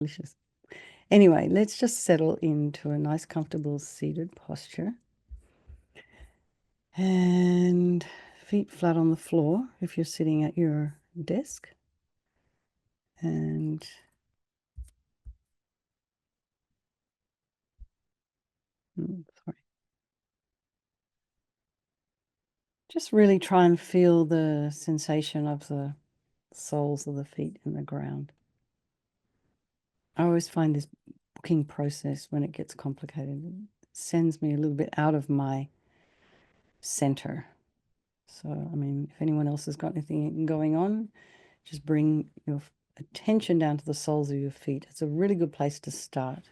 Delicious. Anyway, let's just settle into a nice, comfortable seated posture. And feet flat on the floor if you're sitting at your desk. And sorry. Just really try and feel the sensation of the soles of the feet in the ground. I always find this booking process, when it gets complicated, it sends me a little bit out of my center. So, I mean, if anyone else has got anything going on, just bring your attention down to the soles of your feet. It's a really good place to start.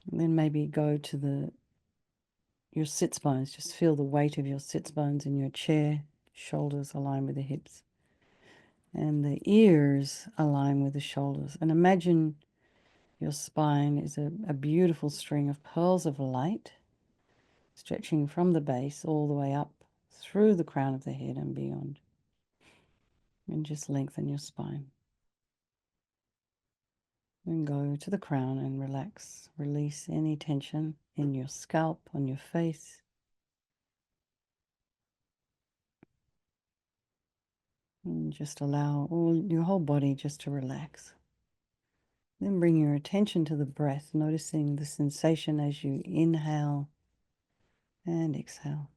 And then maybe go to your sits bones. Just feel the weight of your sits bones in your chair. Shoulders align with the hips. And the ears align with the shoulders. And imagine your spine is a beautiful string of pearls of light stretching from the base all the way up through the crown of the head and beyond. And just lengthen your spine. And go to the crown and relax. Release any tension in your scalp, on your face. And just allow your whole body just to relax. Then bring your attention to the breath, noticing the sensation as you inhale and exhale.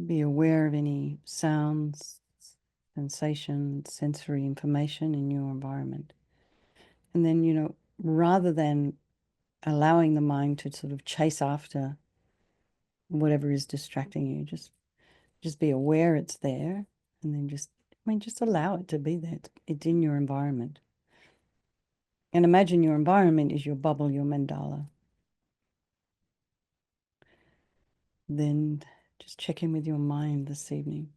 Be aware of any sounds, sensations, sensory information in your environment. And then, rather than allowing the mind to sort of chase after whatever is distracting you, just be aware it's there, and then just allow it to be there. It's in your environment. And imagine your environment is your bubble, your mandala. Then just check in with your mind this evening.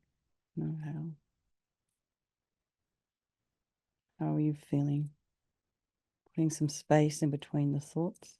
How are you feeling? Putting some space in between the thoughts.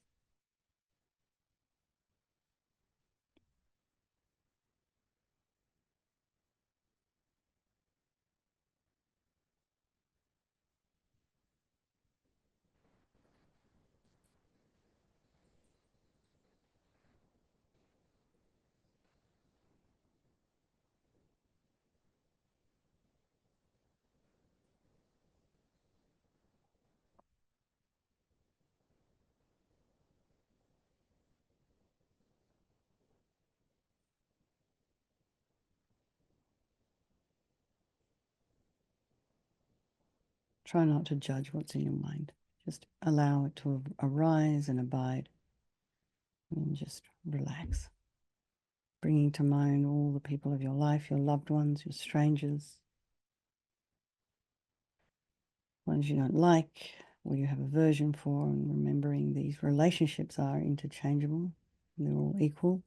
Try not to judge what's in your mind. Just allow it to arise and abide, and just relax. Bringing to mind all the people of your life, your loved ones, your strangers, ones you don't like, or you have aversion for, and remembering these relationships are interchangeable. They're all equal.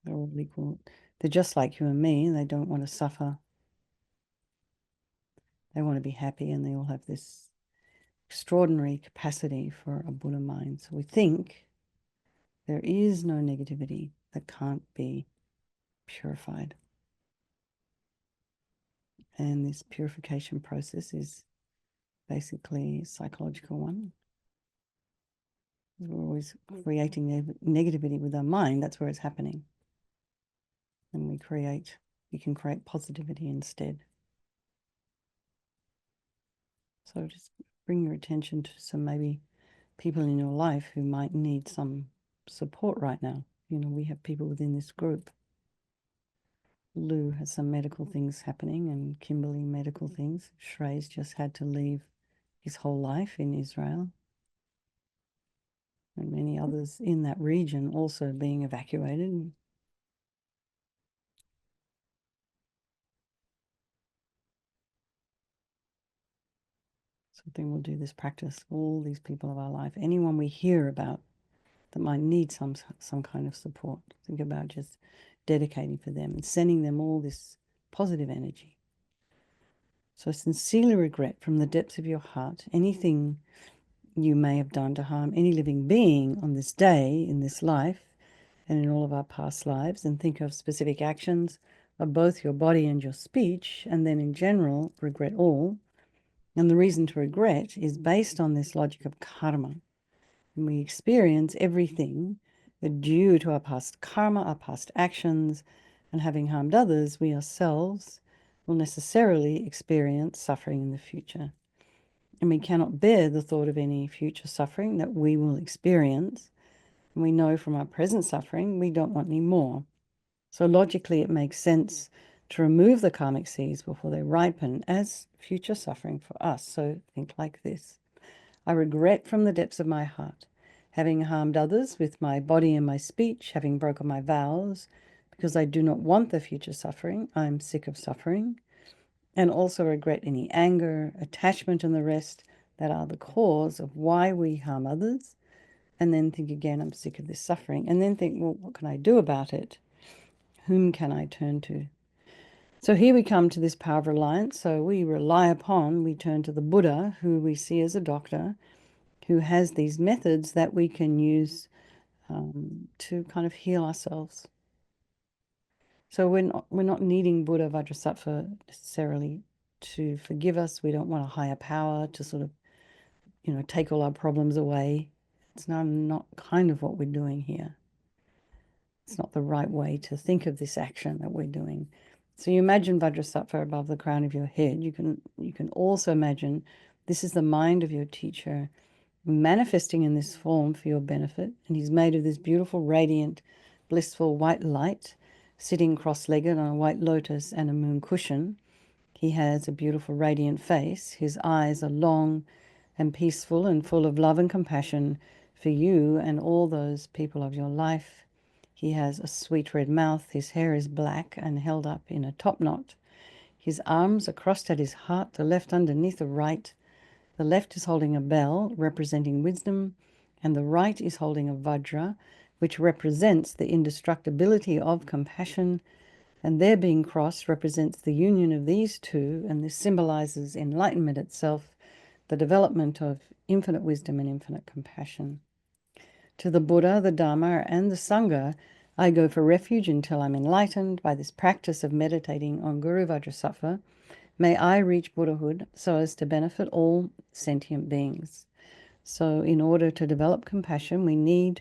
They're all equal. They're just like you and me. They don't want to suffer. They want to be happy, and they all have this extraordinary capacity for a Buddha mind. So we think there is no negativity that can't be purified. And this purification process is basically a psychological one. We're always creating negativity with our mind. That's where it's happening. And we can create positivity instead. So just bring your attention to some maybe people in your life who might need some support right now. We have people within this group. Lou has some medical things happening, and Kimberly medical things. Shrey's just had to leave his whole life in Israel. and many others in that region also being evacuated. So I think we'll do this practice, all these people of our life, anyone we hear about that might need some kind of support. Think about just dedicating for them and sending them all this positive energy. So I sincerely regret from the depths of your heart anything you may have done to harm any living being on this day, in this life, and in all of our past lives, and think of specific actions of both your body and your speech, and then in general, regret all. And the reason to regret is based on this logic of karma. And we experience everything due to our past karma, our past actions, and having harmed others, we ourselves will necessarily experience suffering in the future. And we cannot bear the thought of any future suffering that we will experience. And we know from our present suffering, we don't want any more. So logically, it makes sense to remove the karmic seeds before they ripen as future suffering for us. So think like this. I regret from the depths of my heart having harmed others with my body and my speech, having broken my vows, because I do not want the future suffering. I am sick of suffering. And also regret any anger, attachment, and the rest that are the cause of why we harm others. And then think again, I'm sick of this suffering. And then think, well, what can I do about it? Whom can I turn to? So here we come to this power of reliance. So we turn to the Buddha, who we see as a doctor, who has these methods that we can use to kind of heal ourselves. So we're not needing Buddha Vajrasattva necessarily to forgive us. We don't want a higher power to sort of, take all our problems away. It's not kind of what we're doing here. It's not the right way to think of this action that we're doing. So you imagine Vajrasattva above the crown of your head. You can also imagine this is the mind of your teacher manifesting in this form for your benefit. And he's made of this beautiful, radiant, blissful white light, sitting cross-legged on a white lotus and a moon cushion. He has a beautiful, radiant face. His eyes are long and peaceful and full of love and compassion for you and all those people of your life. He has a sweet red mouth. His hair is black and held up in a top knot. His arms are crossed at his heart, the left underneath the right. The left is holding a bell, representing wisdom, and the right is holding a vajra, which represents the indestructibility of compassion, and their being crossed represents the union of these two, and this symbolizes enlightenment itself, the development of infinite wisdom and infinite compassion. To the Buddha, the Dharma, and the Sangha, I go for refuge until I'm enlightened by this practice of meditating on Guru Vajrasattva. May I reach Buddhahood so as to benefit all sentient beings. So in order to develop compassion, we need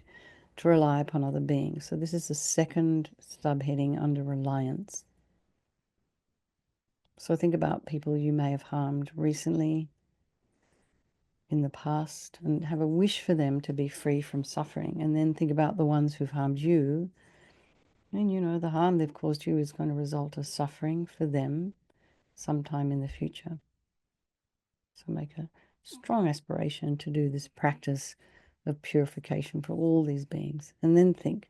to rely upon other beings. So this is the second subheading under reliance. So think about people you may have harmed recently, in the past, and have a wish for them to be free from suffering. And then think about the ones who've harmed you. And the harm they've caused you is going to result as suffering for them sometime in the future. So make a strong aspiration to do this practice of purification for all these beings. And then think,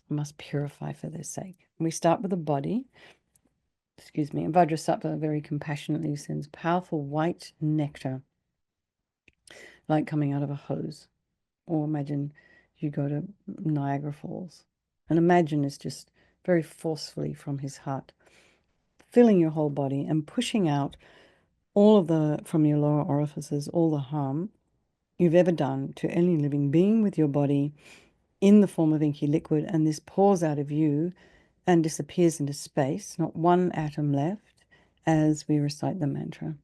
I must purify for their sake. We start with the body. And Vajrasattva very compassionately sends powerful white nectar, like coming out of a hose. Or imagine you go to Niagara Falls. And imagine it's just very forcefully from his heart, filling your whole body and pushing out from your lower orifices, all the harm you've ever done to any living being with your body in the form of inky liquid, and this pours out of you and disappears into space, not one atom left, as we recite the mantra.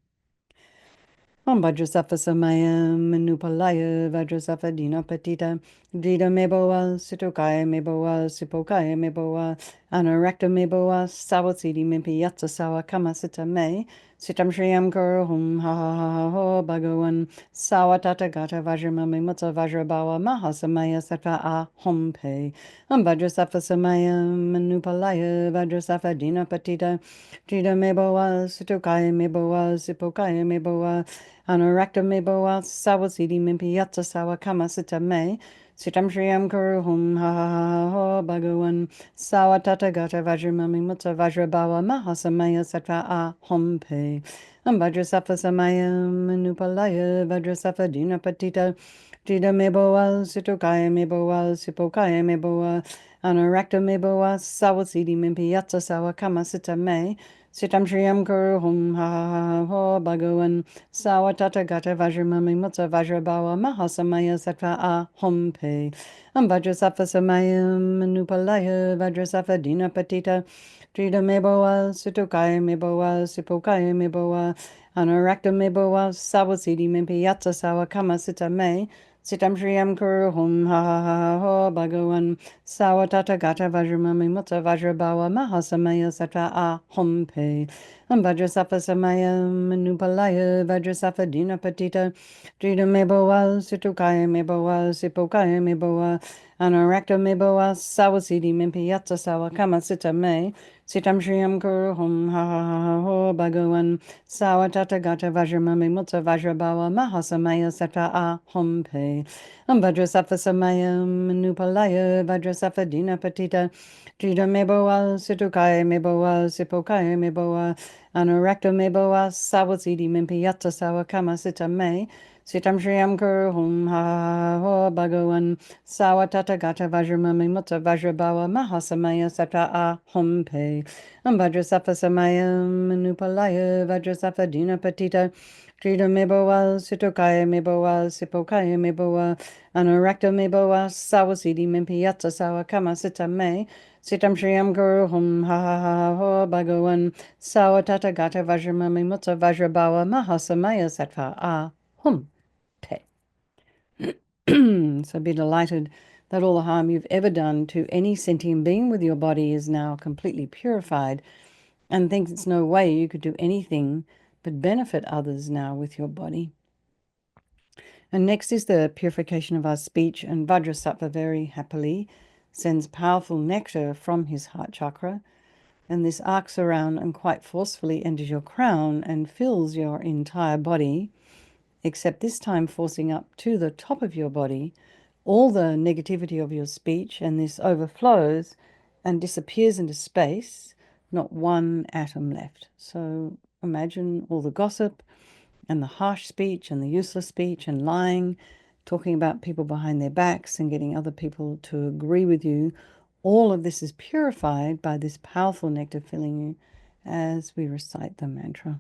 Om Vajrasattva Samaya Manupalaya Vajrasattva Dinapatita Dida meboa, sitokaya meboa, sipokaya meboa, anorakta meboa, sawasidi mimpi yatsa sawa kama sita me, sitam shriyam guru hum ha ha ha ha ho bhagavan, sawa tata gata vajramami mutsa vajrabawa mahasamaya sattva a hum pe, vajrasafa samaya manupalaya, vajrasafa dina patita, dida meboa, sitokaya meboa, sipokaya meboa, anorakta meboa, sawasidi mimpi yatsa sawa kama sita me, Sitam Shriyam Kuru Hum Ha Ha Ha Ha Bhagavan Sawatata Gata Vajramami Mutta Vajrabawa Mahasamaya Sattva A Hum Pe Vajrasafa Samaya Manupalaya Vajrasafa Dina Patita Tida Meboa Sitokaya Meboa Sipokaya Meboa Anarakta Meboa Sawasidi Mimpi Yatsa Sawa Kama Sita Me Sitam Shriyam Kuru Hum Ha Ha Ha Ha Bhagavan Sawatata Gata Vajramami Mutta Vajrabawa Mahasamaya Sattva A Hum Pe Vajrasafa Samaya Manupalaya Vajrasafa Dina Patita Trida Meboa Sitokaya Meboa Sipokaya Meboa Anarakta Meboa Sawasidi Mimpi Yatsa Sawa Kama Sita Me Sitam Shriyam Kuru Hum Ha Ha Ha Ha Bhagavan Sawatata Gata Vajramami Mutta Vajrabawa Mahasamaya Sattva A Hum Pe Vajrasafa Samaya Manupalaya Vajrasafa Dina Patita Trida Meboa Situkaya Meboa Sipokaya Meboa Anarakta Meboa Sawasidi Mimpi Yatsa Sawa Kama Sita Me Sitam Shriyam Kuru Hum Ha Ha Ha Ha Ho Bhagavan Sawatata Gata Vajramami Mutta Vajrabawa Mahasamaya Sattva A Hum Pe Vajrasafa Samaya Manupalaya Vajrasafa Dina Patita Trida Meboa Situkaya Meboa Sipokaya Meboa Anorakta Meboa Sawasidi Mimpi Yatsa Sawa Kama Sita Me Sitam Shriyam Kuru Hum Ha Ha Ha Ho Bhagavan Sawatata Gata Vajramami Mutta Vajrabawa Mahasamaya Sattva A Hum Pe Vajrasafa Samaya Manupalaya Vajrasafa Dina Patita Trida Meboa Situkaya Meboa Sipokaya Meboa Anorakta Meboa Sawasidi Mimpi Yatsa Sawa Kama Sita Me Sitam Shriyam Guru Hum Ha Ha Ha Ho Bhagavan Sawatata Gata Vajramami Mutta Vajrabawa Mahasamaya Sattva A Hum Pe. So be delighted that all the harm you've ever done to any sentient being with your body is now completely purified, and thinks it's no way you could do anything but benefit others now with your body. And next is the purification of our speech, and Vajrasattva very happily sends powerful nectar from his heart chakra, and this arcs around and quite forcefully enters your crown and fills your entire body, except this time forcing up to the top of your body all the negativity of your speech, and this overflows and disappears into space, not one atom left. So imagine all the gossip and the harsh speech and the useless speech and lying, talking about people behind their backs and getting other people to agree with you. All of this is purified by this powerful nectar filling you as we recite the mantra.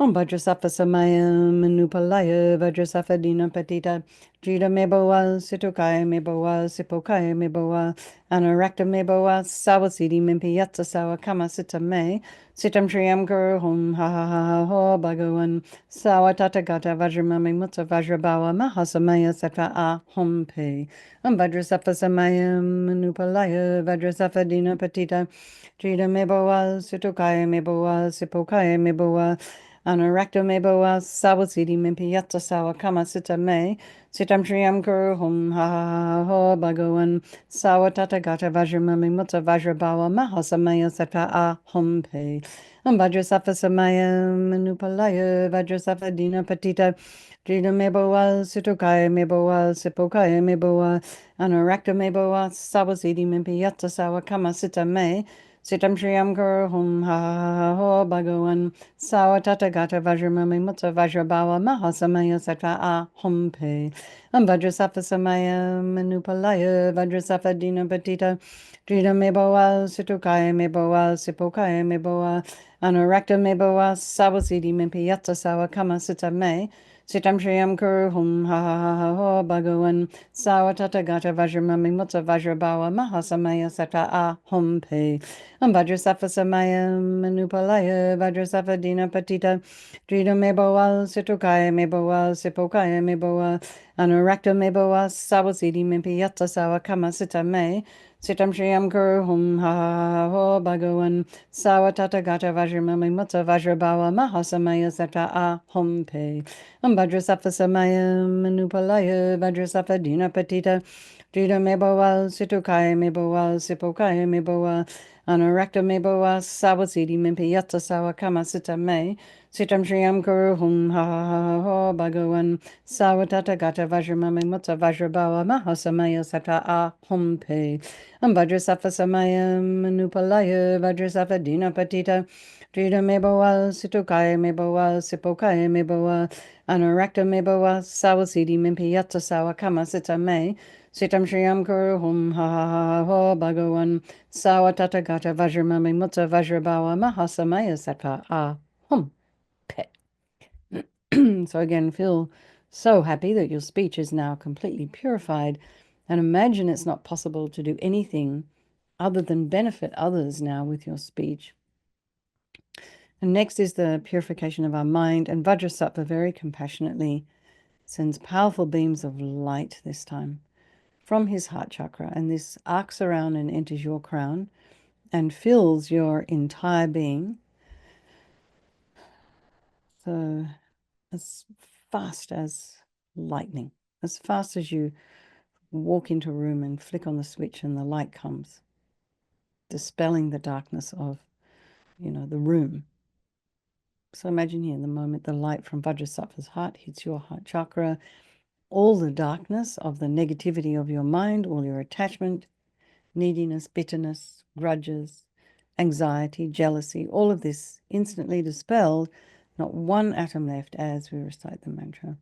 Om Vajrasattva Samaya Manupalaya Vajrasattva Dina Patita Jida Meboa Situkaya Meboa Sipokaya Meboa Anarakta Meboa Sawasidi Mimpi Yatsa Sawa Kama Sita Me Sitam Shriyam Guru Hum Ha Ha Ha Ha Ho Bhagavan Sawatata Gata Vajramami Mutta Vajrabawa Mahasamaya Sattva A Hum Pe Vajrasattva Samaya Manupalaya Vajrasattva Dina Patita Jida Meboa Situkaya Meboa Sipokaya Meboa Anorakta Meboa Sawasidi Mimpi Yatsa Sawa Kama Sita Me Sitam Shriyam Guru Hum Ha Ha Ha Ho Bhagavan Sawatata Gata Vajramami Mutta Vajrabawa Mahasamaya Sattva A Hum Pe Vajrasattva Samaya Manupalaya Vajrasattva Dina Patita Jida Meboa Situkaya Meboa Sipokaya Meboa Anorakta Meboa Sawasidi Mimpi Yatsa Sawa Kama Sita Me Sitam Shriyam Guru Hum Ha Ha Ha Ho Bhagavan Sawatata Gata Vajramami Mutta Vajrabawa Mahasamaya Sattva A Hum Pe Vajrasattva Samaya Manupalaya Vajrasattva Dina Patita Trida Meboa Situkaya Meboa Sipokaya Meboa Anorakta Meboa Sawasidi Mimpi Yatsa Sawa Kama Sita Me Sitam Shriyam Kuru Hum Ha Ha Ha Ha Ho Bhagavan Sawatata Gata Vajramami Mutta Vajrabawa Mahasamaya Sattva A Hum Pe Vajrasattva Samaya Manupalaya Vajrasattva Dina Patita Trida Meboa Situkaya Meboa Sipokaya Meboa Anurakta me boa sawasidi mimpi yatsa sawa kama sita me. Sitam Shriyam Guru Hum Ha Ha Ho Bhagavan Sawa Tata Gata Vajramami Mutta Vajrabawa Mahasamaya Sata A Hum Pe Vajrasafa Samaya Manupalaya Vajrasafa Dina Patita Drita Mebowa Situkaya Mebowa Sipokaya Mebowa Anurakta Mebowa Sawasidi Mimpi Yatsa Sawa Kama Sita Me Sitam Shriyam Guru Hum Ha Ha Ho Bhagavan Sawa Tata Gata Vajramami Mutta Vajrabawa Mahasamaya Sata A Hum Pe Vajrasafa Samaya Manupalaya Vajrasafa Dina Patita Drita Mebowa Situkaya Mebowa Sipokaya Mebowa Anurakta Mebowa Sawasidi Mimpi Yatsa Sawa Kama Sita Me Sitam Shriyam Guru Hum Ha Ha Ha Ho Bhagavan Sawa Tata Gata Vajramami Mutta Vajrabawa Mahasamaya Sata A Hum Pe. So again, feel so happy that your speech is now completely purified, and imagine it's not possible to do anything other than benefit others now with your speech. And next is the purification of our mind, and Vajrasattva very compassionately sends powerful beams of light this time from his heart chakra, and this arcs around and enters your crown and fills your entire being. So as fast as lightning, as fast as you walk into a room and flick on the switch and the light comes, dispelling the darkness of, the room. So imagine here, the moment the light from Vajrasattva's heart hits your heart chakra, all the darkness of the negativity of your mind, all your attachment, neediness, bitterness, grudges, anxiety, jealousy, all of this instantly dispelled, not one atom left as we recite the mantra.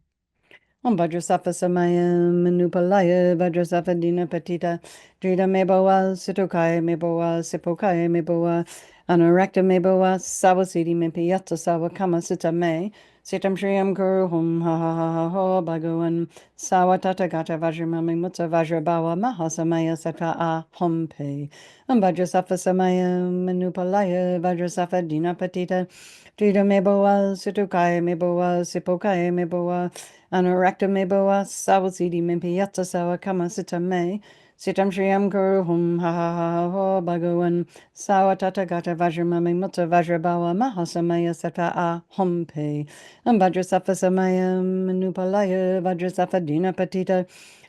Om Vajrasattva Samaya Manupalaya Vajrasattva Dina Patita Drita Mebowa Situkaya Mebowa Sipokaya Mebowa Anurakta Mebowa Sawasidi Mimpiyatsa Sawa Kama Sita Me Sitam Shriyam Guru Hum Ha Ha Ha Ha Ho Bhagavan Sawa Tata Gata Vajramami Mutta Vajrabawa Mahasamaya Sata A Hum Pe Om Vajrasattva Samaya Manupalaya Vajrasattva Dina Patita Drita Mebowa Situkaya Mebowa Sipokaya Mebowa Anurakta Mebowa Sawasidi Mimpiyatsa Sawa Kama Sita Me Sitam Shriyam Guru Hum Ha Ha Ha Ho Bhagavan Sawa Tata Gata Vajramami Mutta Vajrabawa Mahasamaya Sata A Hum Pe Vajrasattva Samaya Manupalaya Vajrasattva Dina Patita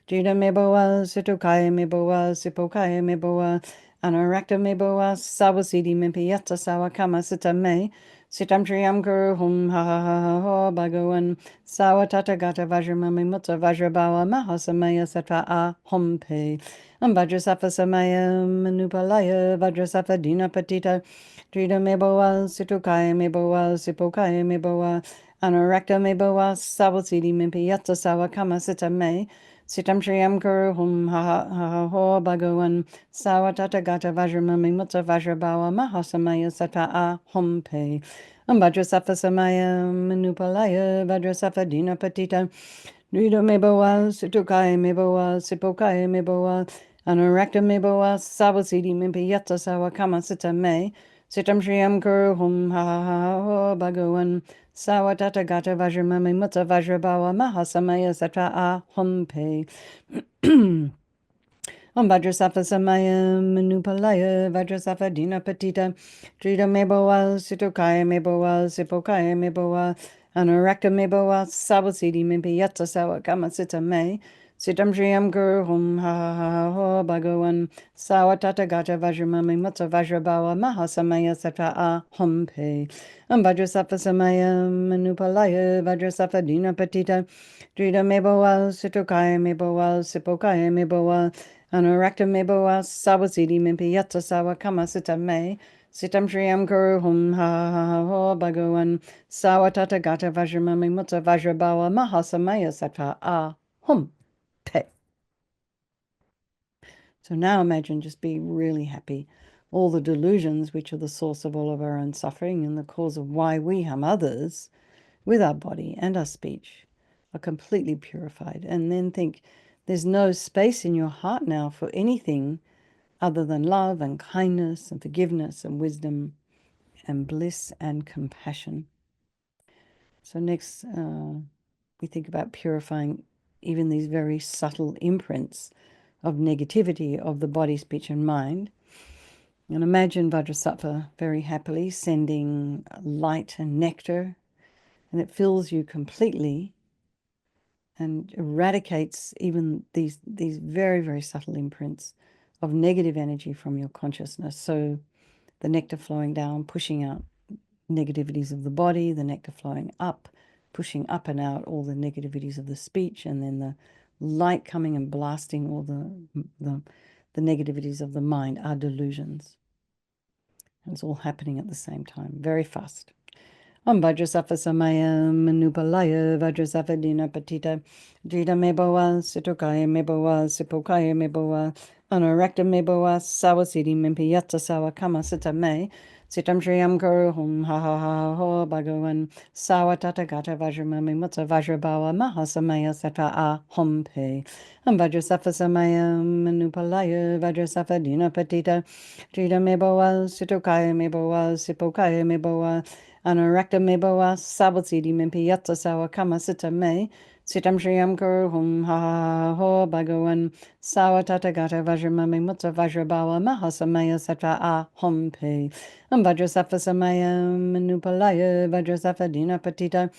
Drita Mebowa Situkaya Mebowa Sipokaya Mebowa Anurakta Mebowa Sawasidi Mimpiyatsa Sawa Kama Sita Me Sitam Shriyam Guru Hum Ha Ha Ha Ha Ho Bhagavan Sawa Tata Gata Vajramami Mutta Vajrabawa Mahasamaya Sata A Hum Pe Vajrasattva Samaya Manupalaya Vajrasattva Dina Patita Drita Mebowa Situkaya Mebowa Sipokaya Mebowa Anurakta Mebowa Sawasidi Mimpiyatsa Sawa Kama Sita Me Sitam Shriyam Guru Hum Ha Ha Ha Ho Bhagavan Sawa Tata Gata Vajramami Mutta Vajrabawa Mahasamaya Sata A Hum Pe Vajrasattva Samaya Manupalaya Vajrasattva Dina Patita Drita Mebowa Situkaya Mebowa Sipokaya Mebowa Anurakta Mebowa Sawasidi Mimpiyatsa Sawa Kama Sita Me Sitam Shriyam Guru Hum Ha Ha Ha Ho Bhagavan Sawa Tata Gata Vajramami Mutta Vajrabawa Mahasamaya Sata A Hum Pe Vajrasattva Samaya Manupalaya Vajrasattva Dina Patita Drita Mebowa Situkaya Mebowa Sipokaya Mebowa Anurakta Mebowa Sawasidi Mimpiyatsa Sawa Kama Sita Me Sitam Shriyam Guru Hum Ha Ha Ha Ho Bhagavan Sawa Tata Gata Vajramami Mutta Vajrabawa Mahasamaya Sata A Hum Pe Vajrasattva Samaya Manupalaya Vajrasattva Dina Patita Drita Mebowa Situkaya Mebowa Sipokaya Mebowa Anurakta Mebowa Sawasidi Mimpiyatsa Sawa Kama Sita Me Sitam Shriyam Guru Hum Ha Ha Ha Ho Bhagavan Sawa Tata Gata Vajramami Mutta Vajrabawa Mahasamaya Sata A Hum Pe. So now imagine just being really happy. All the delusions, which are the source of all of our own suffering and the cause of why we harm others with our body and our speech, are completely purified. And then think, there's no space in your heart now for anything other than love and kindness and forgiveness and wisdom and bliss and compassion. So next, we think about purifying even these very subtle imprints of negativity of the body, speech, and mind. And imagine Vajrasattva very happily sending light and nectar, and it fills you completely and eradicates even these very, very subtle imprints of negative energy from your consciousness. So the nectar flowing down, pushing out negativities of the body, the nectar flowing up, pushing up and out all the negativities of the speech, and then the light coming and blasting all the negativities of the mind, our delusions. And it's all happening at the same time, very fast. Vajrasattva samaya manupalaya Vajrasattva dina patita Jita meboa Sitokaya meboa Sipokaya meboa Anarakta meboa Sawasidi mimpiyata sawa kama sita me Sitam Shriyam Guru Hum Ha Ha Ha Ho Bhagavan Sawa Tata Gata Vajramami Mutta Vajrabawa Mahasamaya Sata A Hum Pe Vajrasattva samaya manupalaya Vajrasattva dina patita Jita meboa Sitokaya meboa Sipokaya meboa Anarakta meboa Sabasidi mimpiyata sawa kama sita me Sitam Shriyam Guru Hum Ha Ha Ho Bhagavan Sawa Tata Gata Vajramami Mutta Vajrabawa Mahasamaya Satra A Hum Pe Vajrasattva samaya manupalaya Vajrasattva dina patita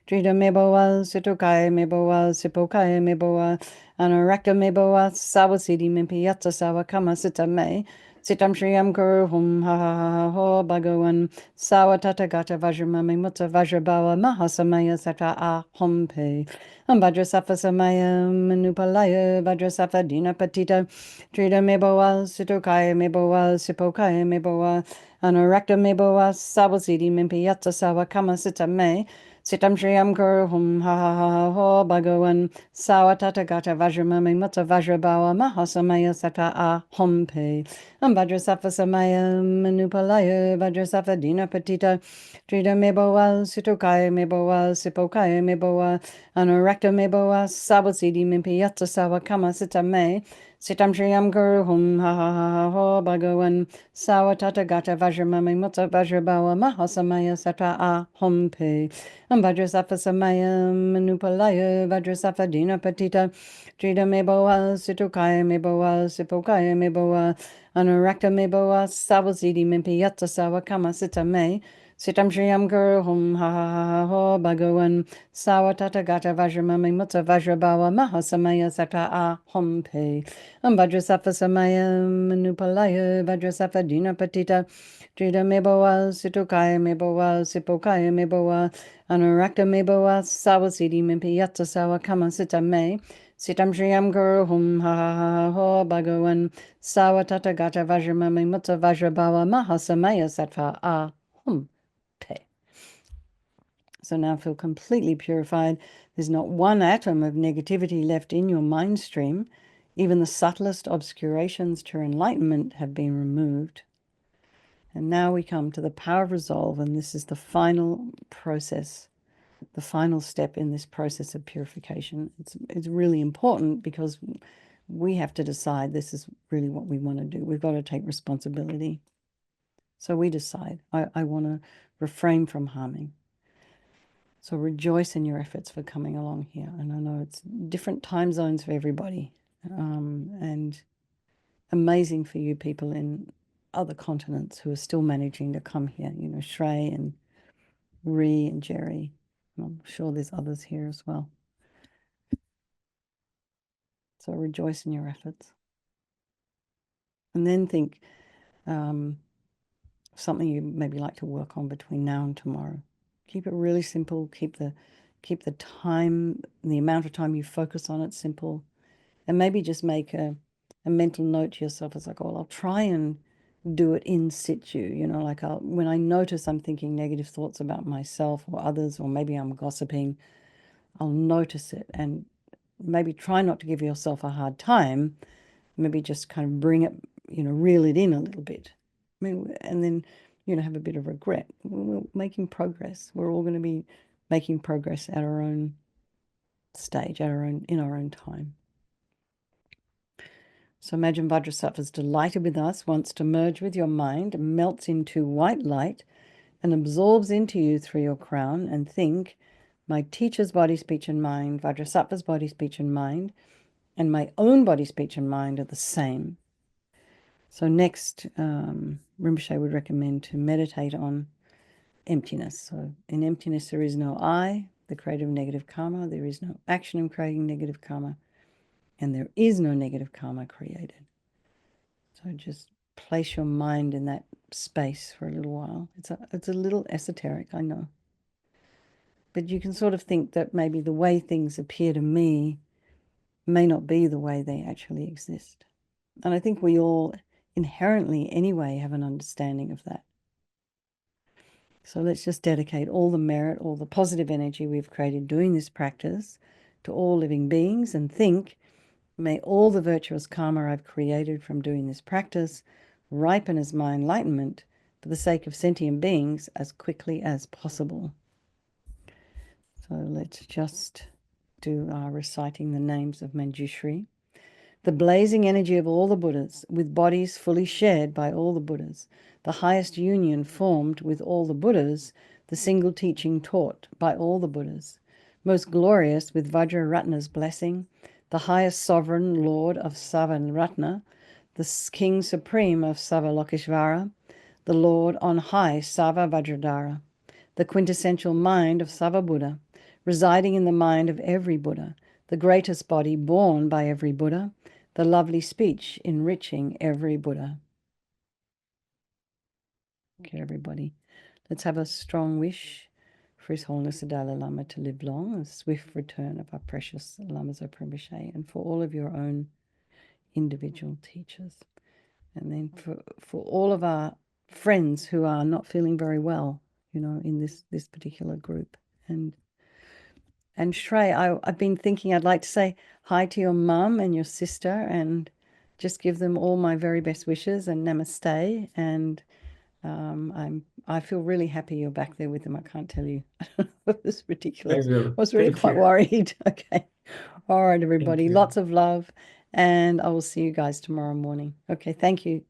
Trita meboa Sitokaya meboa Sipokaya meboa Anarakta meboa Sawasidi mimpiyata sawa kama sita me Sitam Shriyam Guru Hum Ha Ha Ho Bhagavan Sawa Tata Gata Vajramami Mutta Vajrabawa Mahasamaya Satra A Hum Pe Vajrasattva samaya manupalaya Vajrasattva dina patita Trita meboa Sitokaya meboa Sipokaya meboa Anarakta meboa Sawasidi mimpiyata sawa kama sita me Sitam Shriyam Guru Hum Ha Ha Ho Bhagavan Sawa Tata Gata Vajramami Mutta Vajrabawa Mahasamaya Sata A Hum Pe Vajrasattva samaya manupalaya Vajrasattva dina patita Trita meboa Sitokaya meboa Sipokaya meboa Anarakta meboa Sawasidi mimpiyata sawa kama sita me Sitam Shriyam Guru Hum Ha Ha Ho Bhagavan Sawa Tata Gata Vajramami Mutta Vajrabawa Mahasamaya Sata A Hum Pe Vajrasattva samaya manupalaya Vajrasattva dina patita Trita meboa Sitokaya meboa Sipokaya meboa Anarakta meboa Sawasidi mimpiyata sawa kama sita me Sitam Shriyam Guru Hum Ha Ha Ho Bhagavan Sawa Tata Gata Vajramami Mutta Vajrabawa Mahasamaya Sata A Hum Pe Vajrasattva samaya manupalaya Vajrasattva dina patita Trita meboa Sitokaya meboa Sipokaya meboa Anarakta meboa Sawasidi mimpiyata sawa kama sita me Sitam Shriyam Guru Hum Ha Ha Ho Bhagavan Sawa Tata Gata Vajramami Mutta Vajrabawa Mahasamaya Sattva A Hum Pe. So now feel completely purified. There's not one atom of negativity left in your mind stream. Even the subtlest obscurations to enlightenment have been removed. And now we come to the power of resolve, and this is the final process, the final step in this process of purification. It's really important because we have to decide this is really what we want to do. We've got to take responsibility. So we decide, I want to refrain from harming. So rejoice in your efforts for coming along here. And I know it's different time zones for everybody. And amazing for you people in other continents who are still managing to come here. You know, Shrey and Ree and Jerry. I'm sure there's others here as well. So rejoice in your efforts. And then think something you maybe like to work on between now and tomorrow. Keep it really simple. Keep the time, the amount of time you focus on it simple. And maybe just make a mental note to yourself. It's like, oh, I'll try and do it in situ. You know, like when I notice I'm thinking negative thoughts about myself or others, or maybe I'm gossiping, I'll notice it and maybe try not to give yourself a hard time. Maybe just kind of bring it, you know, reel it in a little bit. I mean, and then, you know, have a bit of regret. We're making progress. We're all going to be making progress at our own stage, in our own time. So imagine Vajrasattva is delighted with us, wants to merge with your mind, melts into white light, and absorbs into you through your crown, and think, my teacher's body, speech, and mind, Vajrasattva's body, speech, and mind, and my own body, speech, and mind are the same. So next, Rinpoche would recommend to meditate on emptiness. So in emptiness, there is no I, the creator of negative karma. There is no action in creating negative karma. And there is no negative karma created. So just place your mind in that space for a little while. It's a little esoteric, I know. But you can sort of think that maybe the way things appear to me may not be the way they actually exist. And I think we all inherently anyway have an understanding of that. So let's just dedicate all the merit, all the positive energy we've created doing this practice to all living beings and think, may all the virtuous karma I've created from doing this practice ripen as my enlightenment for the sake of sentient beings as quickly as possible. So let's just do our reciting the names of Manjushri. The blazing energy of all the Buddhas, with bodies fully shared by all the Buddhas, the highest union formed with all the Buddhas, the single teaching taught by all the Buddhas, most glorious with Vajraratna's blessing, the highest sovereign lord of Savarratna, the king supreme of Savalokeshvara, the Lord on high Sava Vajradhara, the quintessential mind of Sava Buddha, residing in the mind of every Buddha, the greatest body born by every Buddha, the lovely speech enriching every Buddha. Okay, everybody, let's have a strong wish for His Holiness the Dalai Lama to live long, a swift return of our precious Lamas of Rinpoche, and for all of your own individual teachers. And then for all of our friends who are not feeling very well, in this particular group. And Shrey, I've been thinking I'd like to say hi to your mum and your sister and just give them all my very best wishes and namaste. And I feel really happy you're back there with them. I can't tell you. It was ridiculous. Thanks, Bill. I was really Thank quite you. worried. Okay. All right, Thank everybody. you. Lots of love. And I will see you guys tomorrow morning. Okay. Thank you.